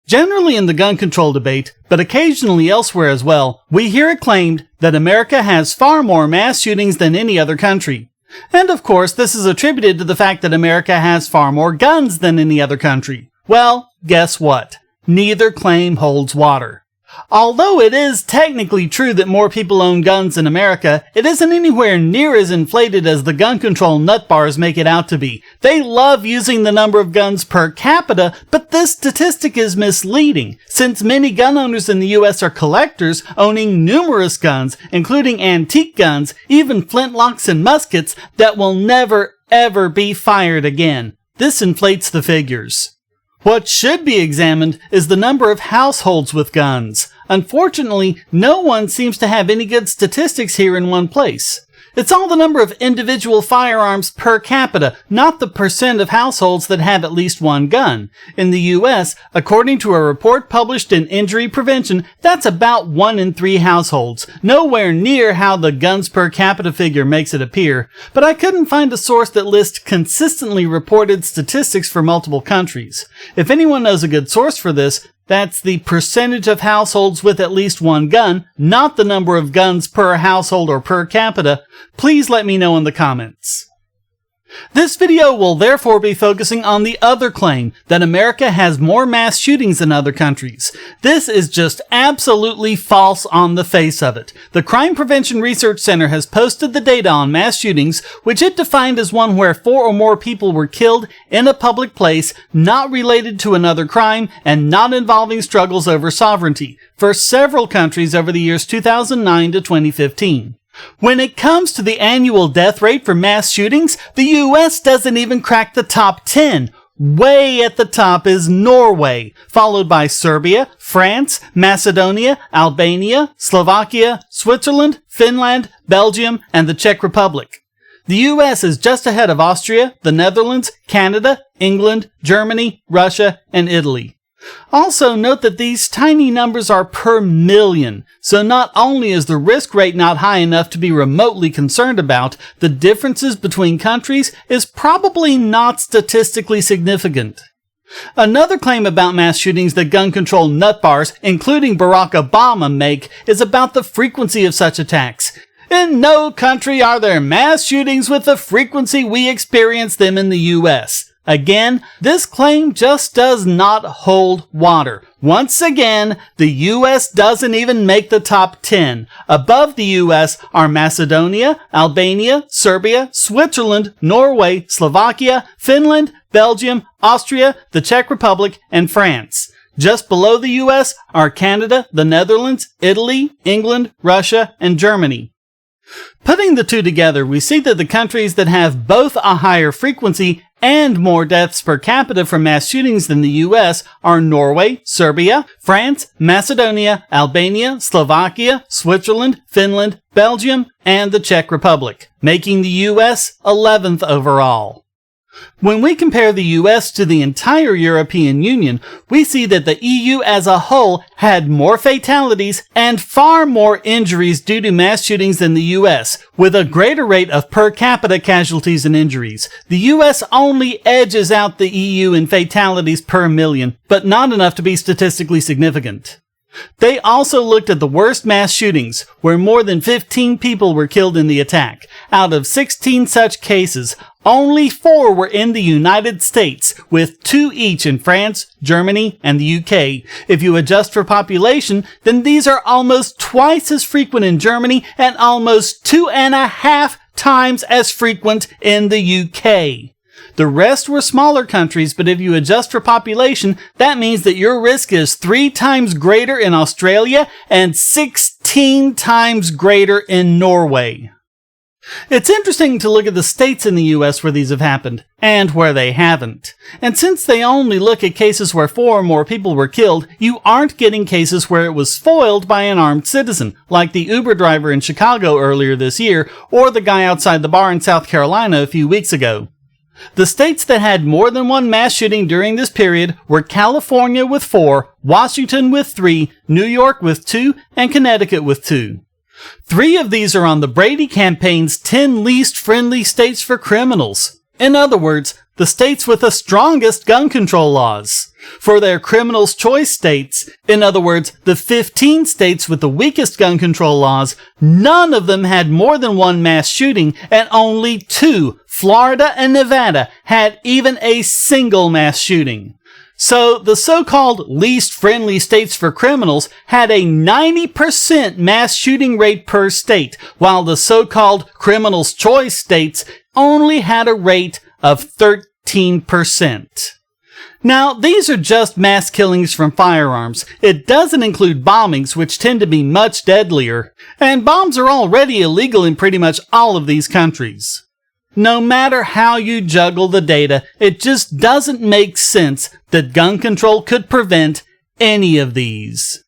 Generally in the gun control debate, but occasionally elsewhere as well, we hear it claimed that America has far more mass shootings than any other country. And of course, this is attributed to the fact that America has far more guns than any other country. Well, guess what? Neither claim holds water. Although it is technically true that more people own guns in America, it isn't anywhere near as inflated as the gun control nut bars make it out to be. They love using the number of guns per capita, but this statistic is misleading, since many gun owners in the US are collectors owning numerous guns, including antique guns, even flintlocks and muskets that will never ever be fired again. This inflates the figures. What should be examined is the number of households with guns. Unfortunately, no one seems to have any good statistics here in one place. It's all the number of individual firearms per capita, not the percent of households that have at least one gun. In the US, according to a report published in Injury Prevention, that's about 1 in 3 households, nowhere near how the guns per capita figure makes it appear, but I couldn't find a source that lists consistently reported statistics for multiple countries. If anyone knows a good source for this, that's the percentage of households with at least one gun, not the number of guns per household or per capita. Please let me know in the comments. This video will therefore be focusing on the other claim, that America has more mass shootings than other countries. This is just absolutely false on the face of it. The Crime Prevention Research Center has posted the data on mass shootings, which it defined as one where 4 or more people were killed in a public place, not related to another crime, and not involving struggles over sovereignty, for several countries over the years 2009 to 2015. When it comes to the annual death rate for mass shootings, the US doesn't even crack the top 10. Way at the top is Norway, followed by Serbia, France, Macedonia, Albania, Slovakia, Switzerland, Finland, Belgium, and the Czech Republic. The US is just ahead of Austria, the Netherlands, Canada, England, Germany, Russia, and Italy. Also note that these tiny numbers are per million, so not only is the risk rate not high enough to be remotely concerned about, the differences between countries is probably not statistically significant. Another claim about mass shootings that gun control nutbars, including Barack Obama, make is about the frequency of such attacks. In no country are there mass shootings with the frequency we experience them in the US. Again, this claim just does not hold water. Once again, the US doesn't even make the top 10. Above the US are Macedonia, Albania, Serbia, Switzerland, Norway, Slovakia, Finland, Belgium, Austria, the Czech Republic, and France. Just below the US are Canada, the Netherlands, Italy, England, Russia, and Germany. Putting the two together, we see that the countries that have both a higher frequency and more deaths per capita from mass shootings than the US are Norway, Serbia, France, Macedonia, Albania, Slovakia, Switzerland, Finland, Belgium, and the Czech Republic, making the US 11th overall. When we compare the US to the entire European Union, we see that the EU as a whole had more fatalities and far more injuries due to mass shootings than the US, with a greater rate of per capita casualties and injuries. The US only edges out the EU in fatalities per million, but not enough to be statistically significant. They also looked at the worst mass shootings, where more than 15 people were killed in the attack. Out of 16 such cases, only 4 were in the United States, with 2 each in France, Germany, and the UK. If you adjust for population, then these are almost twice as frequent in Germany and almost 2.5 times as frequent in the UK. The rest were smaller countries, but if you adjust for population, that means that your risk is 3 times greater in Australia and 16 times greater in Norway. It's interesting to look at the states in the US where these have happened, and where they haven't. And since they only look at cases where 4 or more people were killed, you aren't getting cases where it was foiled by an armed citizen, like the Uber driver in Chicago earlier this year, or the guy outside the bar in South Carolina a few weeks ago. The states that had more than one mass shooting during this period were California with 4, Washington with 3, New York with 2, and Connecticut with 2. 3 of these are on the Brady campaign's 10 least friendly states for criminals. In other words, the states with the strongest gun control laws. For their criminals' choice states, in other words, the 15 states with the weakest gun control laws, none of them had more than one mass shooting, and only 2, Florida and Nevada, had even a single mass shooting. So the so-called least friendly states for criminals had a 90% mass shooting rate per state, while the so-called criminals' choice states only had a rate of 13%. Now, these are just mass killings from firearms. It doesn't include bombings, which tend to be much deadlier, and bombs are already illegal in pretty much all of these countries. No matter how you juggle the data, it just doesn't make sense that gun control could prevent any of these.